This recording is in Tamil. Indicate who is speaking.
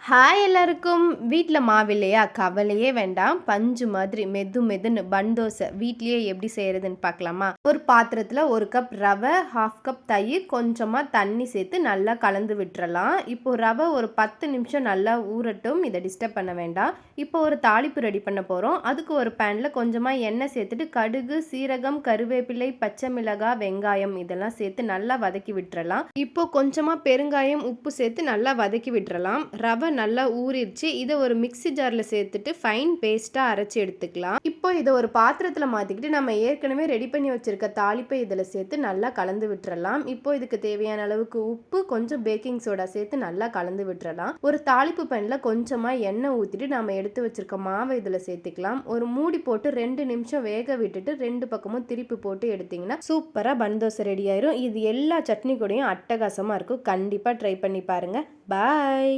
Speaker 1: ஹாய் எல்லாருக்கும். வீட்டில் மாவு இல்லையா? கவலையே வேண்டாம். பஞ்சு மாதிரி மெது மெதுன்னு பன் தோசை வீட்லேயே எப்படி செய்கிறதுன்னு பார்க்கலாமா? ஒரு பாத்திரத்தில் 1 கப் ரவை, 1/2 கப் தயிர், கொஞ்சமாக தண்ணி சேர்த்து நல்லா கலந்து விட்டுறலாம். இப்போ ரவை ஒரு 10 நிமிஷம் நல்லா ஊறட்டும். இதை டிஸ்டர்ப் பண்ண வேண்டாம். இப்போ ஒரு தாளிப்பு ரெடி பண்ண போகிறோம். அதுக்கு ஒரு பேனில் கொஞ்சமாக எண்ணெய் சேர்த்துட்டு கடுகு, சீரகம், கருவேப்பிலை, பச்சை மிளகாய், வெங்காயம் இதெல்லாம் சேர்த்து நல்லா வதக்கி விட்டுறலாம். இப்போ கொஞ்சமாக பெருங்காயம், உப்பு சேர்த்து நல்லா வதக்கி விட்டுறலாம். ரவை நல்லா ஊறிடுச்சு. இதை ஒரு மிக்ஸி ஜாரில் சேர்த்துட்டு ஃபைன் பேஸ்ட்டாக அரைச்சி எடுத்துக்கலாம். இப்போ இதை ஒரு பாத்திரத்தில் மாற்றிக்கிட்டு நம்ம ஏற்கனவே ரெடி பண்ணி வச்சுருக்க தாளிப்பை இதில் சேர்த்து நல்லா கலந்து விட்டுறலாம். இப்போ இதுக்கு தேவையான அளவுக்கு உப்பு, கொஞ்சம் பேக்கிங் சோடா சேர்த்து நல்லா கலந்து விட்டுறலாம். ஒரு தாளிப்பு பேனில் கொஞ்சமாக எண்ணெய் ஊற்றிட்டு நம்ம எடுத்து வச்சுருக்க மாவை இதில் சேர்த்துக்கலாம். ஒரு மூடி போட்டு 2 நிமிஷம் வேக விட்டுட்டு 2 பக்கமும் திருப்பி போட்டு எடுத்திங்கன்னா சூப்பராக பன் தோசை ரெடி ஆயிரும். இது எல்லா சட்னி கூடயும் அட்டகாசமாக இருக்கும். கண்டிப்பாக ட்ரை பண்ணி பாருங்கள். பாய்.